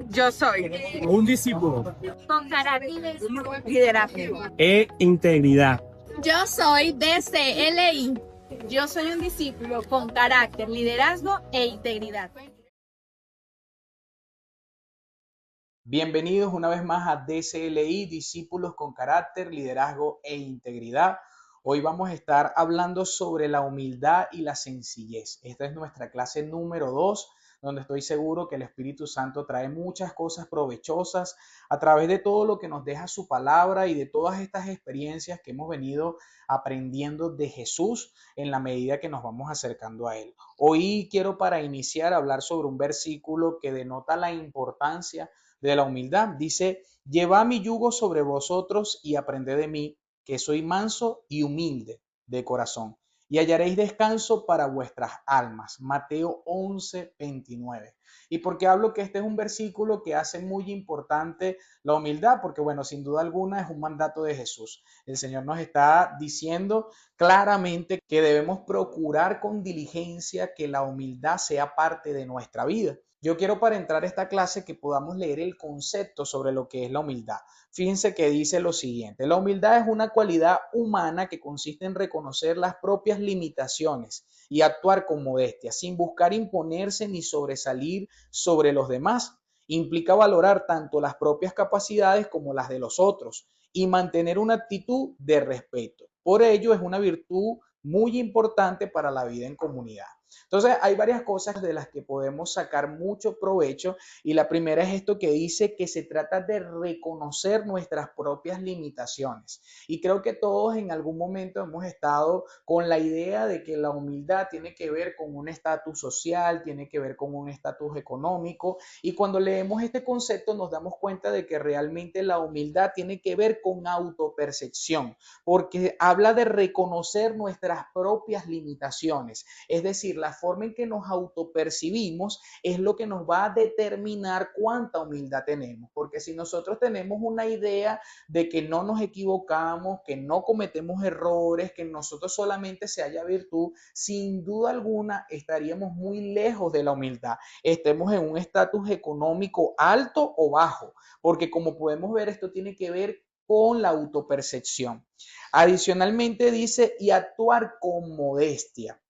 Yo soy Un discípulo con carácter liderazgo. e integridad. Yo soy DCLI. Yo soy un discípulo con carácter, liderazgo e integridad. Bienvenidos una vez más a DCLI, Discípulos con Carácter, Liderazgo e Integridad. Hoy vamos a estar hablando sobre la humildad y la sencillez. Esta es nuestra clase número 2, donde estoy seguro que el Espíritu Santo trae muchas cosas provechosas a través de todo lo que nos deja su palabra y de todas estas experiencias que hemos venido aprendiendo de Jesús en la medida que nos vamos acercando a Él. Hoy quiero para iniciar hablar sobre un versículo que denota la importancia de la humildad. Dice: llevad mi yugo sobre vosotros y aprended de mí, que soy manso y humilde de corazón, y hallaréis descanso para vuestras almas. Mateo 11:29. ¿Y por qué hablo que este es un versículo que hace muy importante la humildad? Porque bueno, sin duda alguna es un mandato de Jesús. El Señor nos está diciendo claramente que debemos procurar con diligencia que la humildad sea parte de nuestra vida. Yo quiero, para entrar a esta clase, que podamos leer el concepto sobre lo que es la humildad. Fíjense que dice lo siguiente: la humildad es una cualidad humana que consiste en reconocer las propias limitaciones y actuar con modestia, sin buscar imponerse ni sobresalir sobre los demás. Implica valorar tanto las propias capacidades como las de los otros y mantener una actitud de respeto. Por ello, es una virtud muy importante para la vida en comunidad. Entonces, hay varias cosas de las que podemos sacar mucho provecho, y la primera es esto que dice que se trata de reconocer nuestras propias limitaciones. Y creo que todos en algún momento hemos estado con la idea de que la humildad tiene que ver con un estatus social, tiene que ver con un estatus económico, y cuando leemos este concepto nos damos cuenta de que realmente la humildad tiene que ver con autopercepción, porque habla de reconocer nuestras propias limitaciones. Es decir, la forma en que nos autopercibimos es lo que nos va a determinar cuánta humildad tenemos, porque si nosotros tenemos una idea de que no nos equivocamos, que no cometemos errores, que en nosotros solamente se halla virtud, sin duda alguna estaríamos muy lejos de la humildad. Estemos en un estatus económico alto o bajo, porque como podemos ver, esto tiene que ver con la autopercepción. Adicionalmente dice: y actuar con modestia.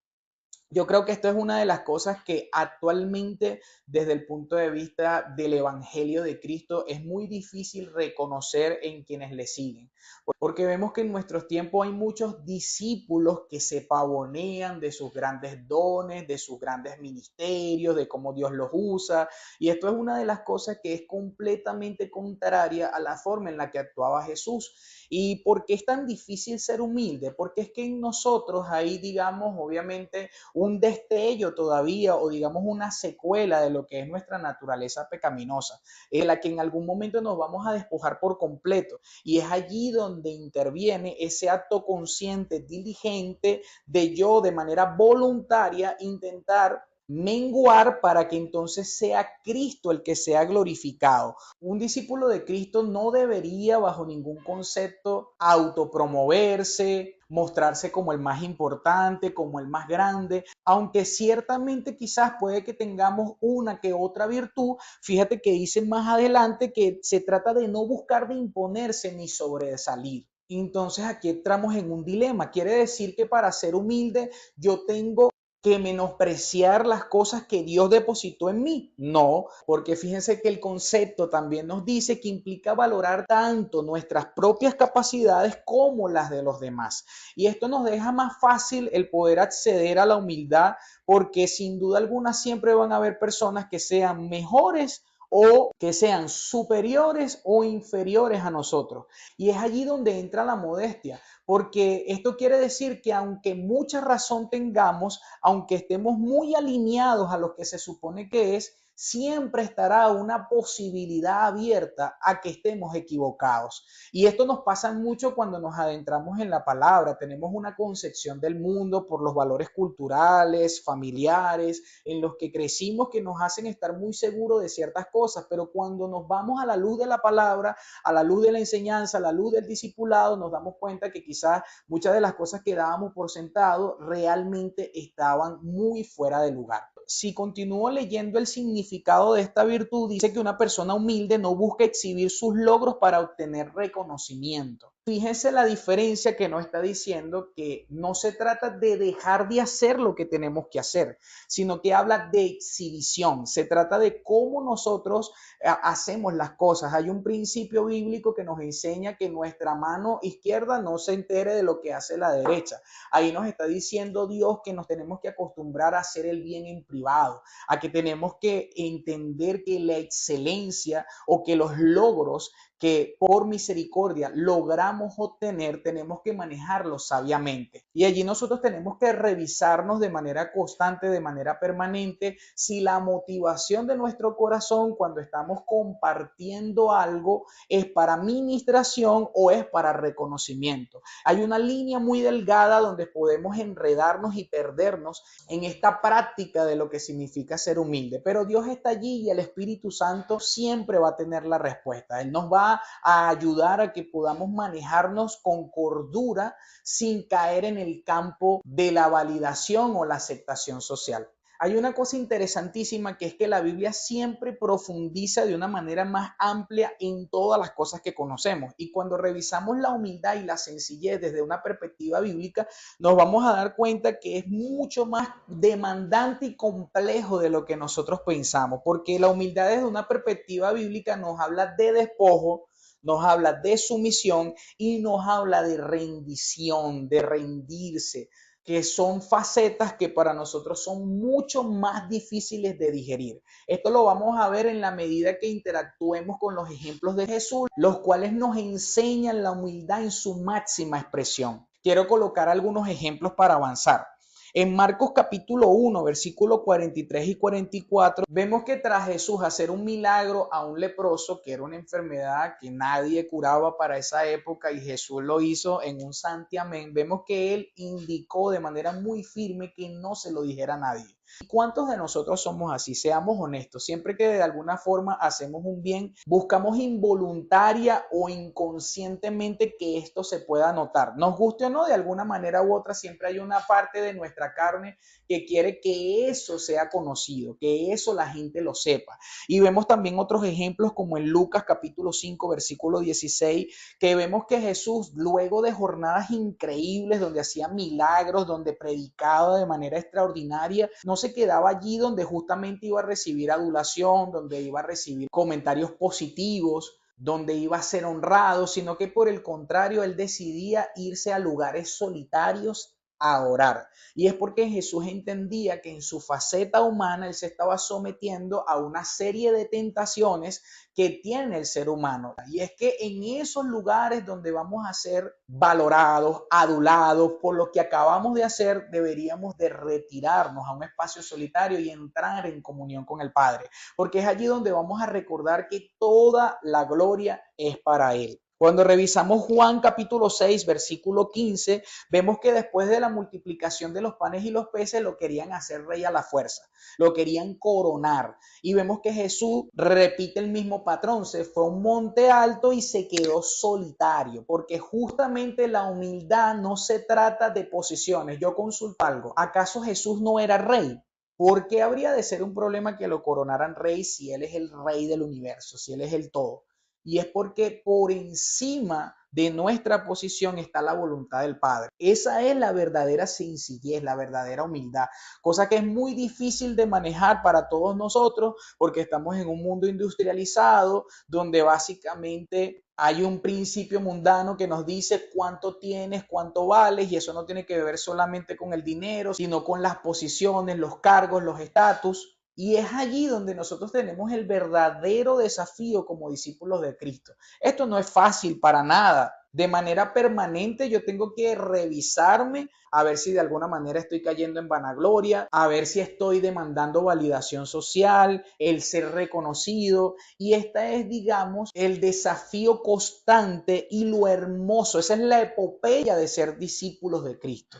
Yo creo que esto es una de las cosas que actualmente, desde el punto de vista del Evangelio de Cristo, es muy difícil reconocer en quienes le siguen. Porque vemos que en nuestros tiempos hay muchos discípulos que se pavonean de sus grandes dones, de sus grandes ministerios, de cómo Dios los usa. Y esto es una de las cosas que es completamente contraria a la forma en la que actuaba Jesús. ¿Y por qué es tan difícil ser humilde? Porque es que en nosotros hay, digamos, obviamente, un destello todavía, o digamos una secuela de lo que es nuestra naturaleza pecaminosa, en la que en algún momento nos vamos a despojar por completo, y es allí donde interviene ese acto consciente, diligente, de yo de manera voluntaria intentar menguar para que entonces sea Cristo el que sea glorificado. Un discípulo de Cristo no debería bajo ningún concepto autopromoverse, mostrarse como el más importante, como el más grande, aunque ciertamente quizás puede que tengamos una que otra virtud. Fíjate que dice más adelante que se trata de no buscar de imponerse ni sobresalir. Entonces aquí entramos en un dilema. Quiere decir que para ser humilde yo tengo que menospreciar las cosas que Dios depositó en mí. No, porque fíjense que el concepto también nos dice que implica valorar tanto nuestras propias capacidades como las de los demás. Y esto nos deja más fácil el poder acceder a la humildad, porque sin duda alguna siempre van a haber personas que sean mejores o que sean superiores o inferiores a nosotros. Y es allí donde entra la modestia, porque esto quiere decir que aunque mucha razón tengamos, aunque estemos muy alineados a lo que se supone que es, siempre estará una posibilidad abierta a que estemos equivocados. Y esto nos pasa mucho cuando nos adentramos en la palabra. Tenemos una concepción del mundo por los valores culturales, familiares, en los que crecimos, que nos hacen estar muy seguros de ciertas cosas, pero cuando nos vamos a la luz de la palabra, a la luz de la enseñanza, a la luz del discipulado, nos damos cuenta que quizás muchas de las cosas que dábamos por sentado realmente estaban muy fuera de lugar. si continúo leyendo el significado de esta virtud, dice que una persona humilde no busca exhibir sus logros para obtener reconocimiento. Fíjense la diferencia que nos está diciendo, que no se trata de dejar de hacer lo que tenemos que hacer, sino que habla de exhibición. Se trata de cómo nosotros hacemos las cosas. Hay un principio bíblico que nos enseña que nuestra mano izquierda no se entere de lo que hace la derecha. Ahí nos está diciendo Dios que nos tenemos que acostumbrar a hacer el bien en privado, a que tenemos que entender que la excelencia o que los logros que por misericordia logramos obtener, tenemos que manejarlos sabiamente. Y allí nosotros tenemos que revisarnos de manera constante, de manera permanente, si la motivación de nuestro corazón cuando estamos compartiendo algo es para ministración o es para reconocimiento. Hay una línea muy delgada donde podemos enredarnos y perdernos en esta práctica de lo que significa ser humilde. Pero Dios está allí y el Espíritu Santo siempre va a tener la respuesta. Él nos va a ayudar a que podamos manejarnos con cordura sin caer en el campo de la validación o la aceptación social. Hay una cosa interesantísima, que es que la Biblia siempre profundiza de una manera más amplia en todas las cosas que conocemos. Y cuando revisamos la humildad y la sencillez desde una perspectiva bíblica, nos vamos a dar cuenta que es mucho más demandante y complejo de lo que nosotros pensamos, porque la humildad desde una perspectiva bíblica nos habla de despojo, nos habla de sumisión y nos habla de rendición, de rendirse, que son facetas que para nosotros son mucho más difíciles de digerir. Esto lo vamos a ver en la medida que interactuemos con los ejemplos de Jesús, los cuales nos enseñan la humildad en su máxima expresión. Quiero colocar algunos ejemplos para avanzar. En Marcos capítulo 1, versículos 43 y 44, vemos que tras Jesús hacer un milagro a un leproso, que era una enfermedad que nadie curaba para esa época, y Jesús lo hizo en un santiamén, vemos que él indicó de manera muy firme que no se lo dijera a nadie. ¿Cuántos de nosotros somos así? Seamos honestos. Siempre que de alguna forma hacemos un bien, buscamos involuntaria o inconscientemente que esto se pueda notar. Nos guste o no, de alguna manera u otra, siempre hay una parte de nuestra carne que quiere que eso sea conocido, que eso la gente lo sepa. Y vemos también otros ejemplos como en Lucas capítulo 5, versículo 16, que vemos que Jesús, luego de jornadas increíbles donde hacía milagros, donde predicaba de manera extraordinaria, no se quedaba allí donde justamente iba a recibir adulación, donde iba a recibir comentarios positivos, donde iba a ser honrado, sino que por el contrario, él decidía irse a lugares solitarios a orar. Y es porque Jesús entendía que en su faceta humana él se estaba sometiendo a una serie de tentaciones que tiene el ser humano. Y es que en esos lugares donde vamos a ser valorados, adulados por lo que acabamos de hacer, deberíamos de retirarnos a un espacio solitario y entrar en comunión con el Padre, porque es allí donde vamos a recordar que toda la gloria es para Él. Cuando revisamos Juan capítulo 6, versículo 15, vemos que después de la multiplicación de los panes y los peces lo querían hacer rey a la fuerza, lo querían coronar. Y vemos que Jesús repite el mismo patrón, se fue a un monte alto y se quedó solitario, porque justamente la humildad no se trata de posiciones. Yo consulto algo, ¿acaso Jesús no era rey? ¿Por qué habría de ser un problema que lo coronaran rey si Él es el rey del universo, si Él es el todo? Y es porque por encima de nuestra posición está la voluntad del Padre. Esa es la verdadera sencillez, la verdadera humildad, cosa que es muy difícil de manejar para todos nosotros porque estamos en un mundo industrializado donde básicamente hay un principio mundano que nos dice cuánto tienes, cuánto vales, y eso no tiene que ver solamente con el dinero, sino con las posiciones, los cargos, los estatus. Y es allí donde nosotros tenemos el verdadero desafío como discípulos de Cristo. Esto no es fácil para nada. De manera permanente yo tengo que revisarme a ver si de alguna manera estoy cayendo en vanagloria, a ver si estoy demandando validación social, el ser reconocido. Y esta es, digamos, el desafío constante y lo hermoso. Esa es la epopeya de ser discípulos de Cristo.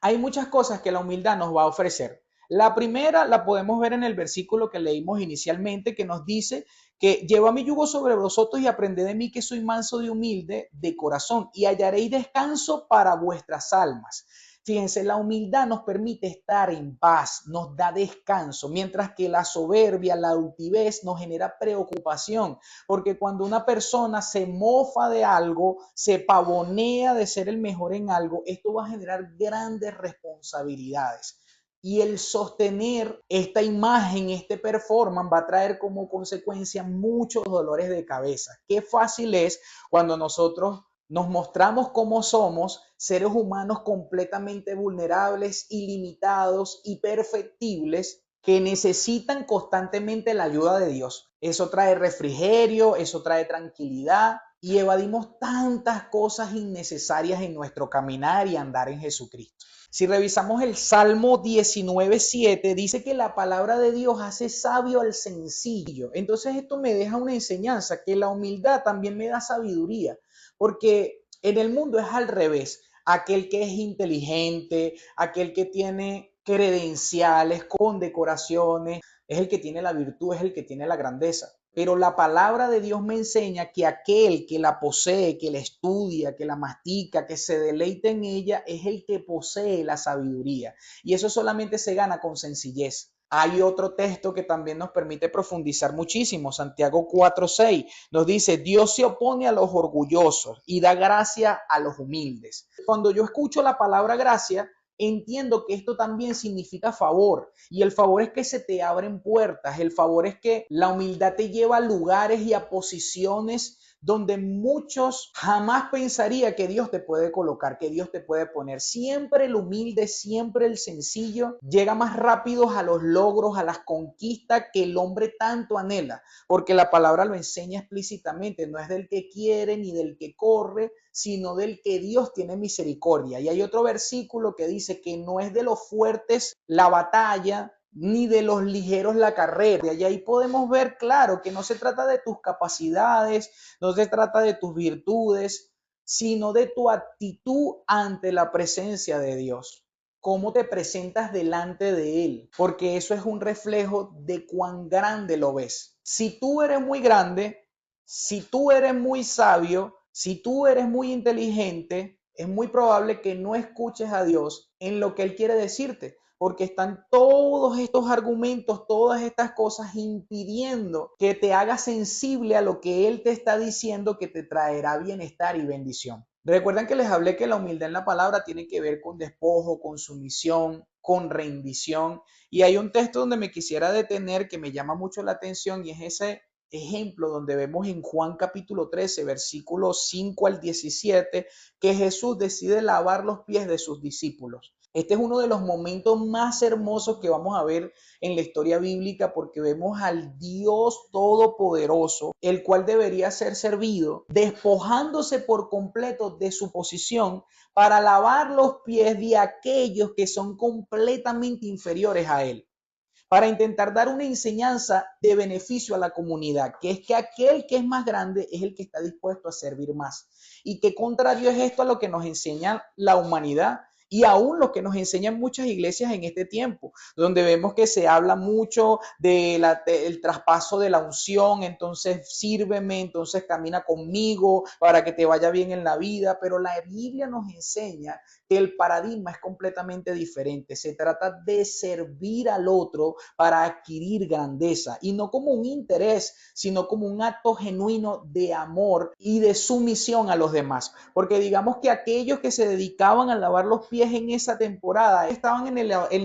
Hay muchas cosas que la humildad nos va a ofrecer. La primera la podemos ver en el versículo que leímos inicialmente, que nos dice que lleva mi yugo sobre vosotros y aprended de mí, que soy manso y humilde de corazón, y hallaréis descanso para vuestras almas. Fíjense, la humildad nos permite estar en paz, nos da descanso, mientras que la soberbia, la altivez nos genera preocupación, porque cuando una persona se mofa de algo, se pavonea de ser el mejor en algo, esto va a generar grandes responsabilidades. Y el sostener esta imagen, este performance, va a traer como consecuencia muchos dolores de cabeza. Qué fácil es cuando nosotros nos mostramos como somos, seres humanos completamente vulnerables, ilimitados y perfectibles, que necesitan constantemente la ayuda de Dios. Eso trae refrigerio, eso trae tranquilidad y evadimos tantas cosas innecesarias en nuestro caminar y andar en Jesucristo. Si revisamos el Salmo 19:7, dice que la palabra de Dios hace sabio al sencillo. Entonces esto me deja una enseñanza, que la humildad también me da sabiduría, porque en el mundo es al revés. Aquel que es inteligente, aquel que tiene credenciales, condecoraciones, es el que tiene la virtud, es el que tiene la grandeza. Pero la palabra de Dios me enseña que aquel que la posee, que la estudia, que la mastica, que se deleita en ella, es el que posee la sabiduría. Y eso solamente se gana con sencillez. Hay otro texto que también nos permite profundizar muchísimo. Santiago 4:6 nos dice: Dios se opone a los orgullosos y da gracia a los humildes. Cuando yo escucho la palabra gracia, entiendo que esto también significa favor, y el favor es que se te abren puertas, el favor es que la humildad te lleva a lugares y a posiciones donde muchos jamás pensaría que Dios te puede colocar, que Dios te puede poner. Siempre el humilde, siempre el sencillo llega más rápido a los logros, a las conquistas que el hombre tanto anhela, porque la palabra lo enseña explícitamente: no es del que quiere ni del que corre, sino del que Dios tiene misericordia. Y hay otro versículo que dice que no es de los fuertes la batalla, ni de los ligeros la carrera. Y ahí podemos ver claro que no se trata de tus capacidades, no se trata de tus virtudes, sino de tu actitud ante la presencia de Dios. Cómo te presentas delante de Él, porque eso es un reflejo de cuán grande lo ves. Si tú eres muy grande, si tú eres muy sabio, si tú eres muy inteligente, es muy probable que no escuches a Dios en lo que Él quiere decirte, porque están todos estos argumentos, todas estas cosas impidiendo que te hagas sensible a lo que Él te está diciendo, que te traerá bienestar y bendición. Recuerdan que les hablé que la humildad en la palabra tiene que ver con despojo, con sumisión, con rendición. Y hay un texto donde me quisiera detener que me llama mucho la atención, y es ese ejemplo donde vemos en Juan capítulo 13, versículos 5 al 17, que Jesús decide lavar los pies de sus discípulos. Este es uno de los momentos más hermosos que vamos a ver en la historia bíblica, porque vemos al Dios todopoderoso, el cual debería ser servido, despojándose por completo de su posición para lavar los pies de aquellos que son completamente inferiores a él, para intentar dar una enseñanza de beneficio a la comunidad, que es que aquel que es más grande es el que está dispuesto a servir más. Y qué contrario es esto a lo que nos enseña la humanidad, y aún lo que nos enseñan muchas iglesias en este tiempo, donde vemos que se habla mucho del traspaso de la unción. Entonces sírveme, entonces camina conmigo para que te vaya bien en la vida. Pero la Biblia nos enseña que el paradigma es completamente diferente. Se trata de servir al otro para adquirir grandeza, y no como un interés, sino como un acto genuino de amor y de sumisión a los demás. Porque digamos que aquellos que se dedicaban a lavar los pies en esa temporada estaban en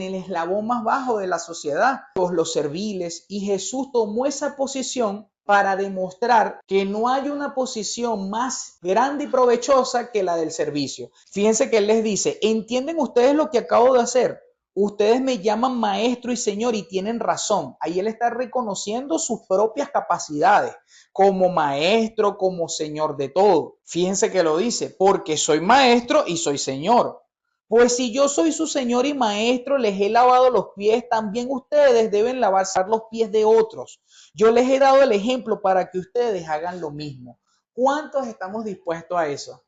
el eslabón más bajo de la sociedad, los serviles, y Jesús tomó esa posición para demostrar que no hay una posición más grande y provechosa que la del servicio. Fíjense que Él les dice: ¿entienden ustedes lo que acabo de hacer? Ustedes me llaman maestro y señor, y tienen razón. Ahí Él está reconociendo sus propias capacidades como maestro, como señor de todo. Fíjense que lo dice: porque soy maestro y soy señor. Pues si yo soy su señor y maestro, les he lavado los pies, también ustedes deben lavarse los pies de otros. Yo les he dado el ejemplo para que ustedes hagan lo mismo. ¿Cuántos estamos dispuestos a eso?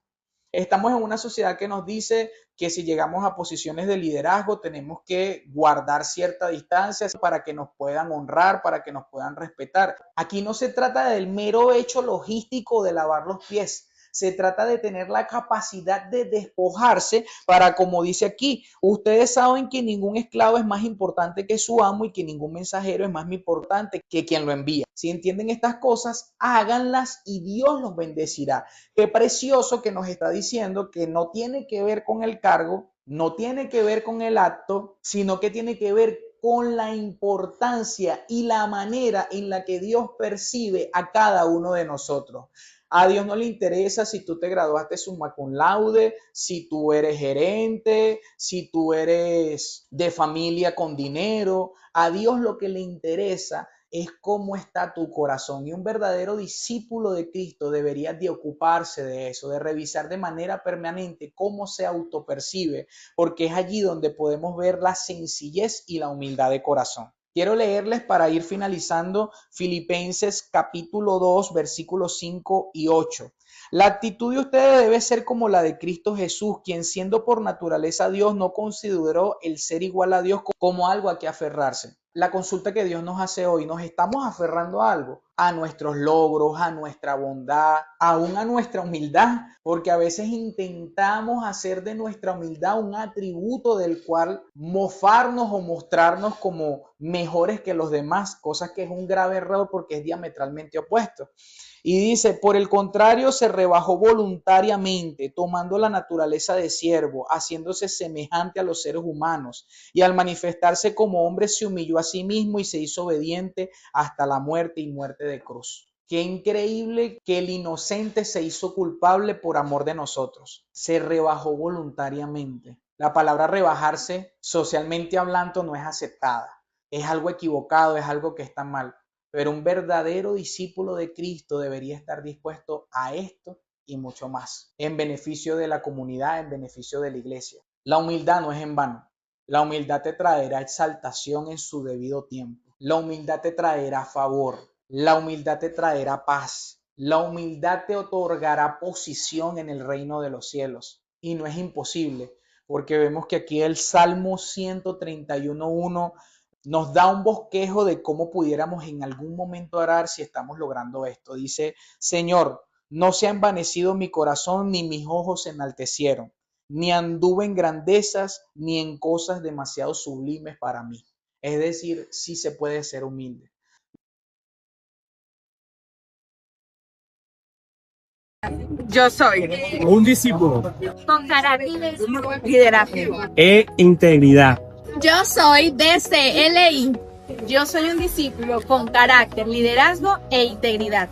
Estamos en una sociedad que nos dice que si llegamos a posiciones de liderazgo tenemos que guardar cierta distancia para que nos puedan honrar, para que nos puedan respetar. Aquí no se trata del mero hecho logístico de lavar los pies. Se trata de tener la capacidad de despojarse para, como dice aquí, ustedes saben que ningún esclavo es más importante que su amo y que ningún mensajero es más importante que quien lo envía. Si entienden estas cosas, háganlas y Dios los bendecirá. Qué precioso que nos está diciendo que no tiene que ver con el cargo, no tiene que ver con el acto, sino que tiene que ver con la importancia y la manera en la que Dios percibe a cada uno de nosotros. A Dios no le interesa si tú te graduaste summa cum laude, si tú eres gerente, si tú eres de familia con dinero. A Dios lo que le interesa es cómo está tu corazón. Y un verdadero discípulo de Cristo debería de ocuparse de eso, de revisar de manera permanente cómo se autopercibe, porque es allí donde podemos ver la sencillez y la humildad de corazón. Quiero leerles para ir finalizando Filipenses capítulo 2, versículos 5 y 8. La actitud de ustedes debe ser como la de Cristo Jesús, quien siendo por naturaleza Dios no consideró el ser igual a Dios como algo a que aferrarse. La consulta que Dios nos hace hoy, ¿nos estamos aferrando a algo? A nuestros logros, a nuestra bondad, aún a nuestra humildad, porque a veces intentamos hacer de nuestra humildad un atributo del cual mofarnos o mostrarnos como mejores que los demás, cosa que es un grave error porque es diametralmente opuesto. Y dice, por el contrario, se rebajó voluntariamente, tomando la naturaleza de siervo, haciéndose semejante a los seres humanos, y al manifestarse como hombre se humilló a sí mismo y se hizo obediente hasta la muerte y muerte de cruz. Qué increíble que el inocente se hizo culpable por amor de nosotros. Se rebajó voluntariamente. La palabra rebajarse, socialmente hablando, no es aceptada. Es algo equivocado, es algo que está mal. Pero un verdadero discípulo de Cristo debería estar dispuesto a esto y mucho más, en beneficio de la comunidad, en beneficio de la iglesia. La humildad no es en vano. La humildad te traerá exaltación en su debido tiempo. La humildad te traerá favor. La humildad te traerá paz. La humildad te otorgará posición en el reino de los cielos. Y no es imposible, porque vemos que aquí el Salmo 131:1 nos da un bosquejo de cómo pudiéramos en algún momento orar si estamos logrando esto. Dice, Señor, no se ha envanecido mi corazón, ni mis ojos se enaltecieron, ni anduve en grandezas, ni en cosas demasiado sublimes para mí. Es decir, sí se puede ser humilde. Yo soy Un discípulo con carácter, liderazgo. e integridad. Yo soy de CLI. Yo soy un discípulo con carácter, liderazgo e integridad.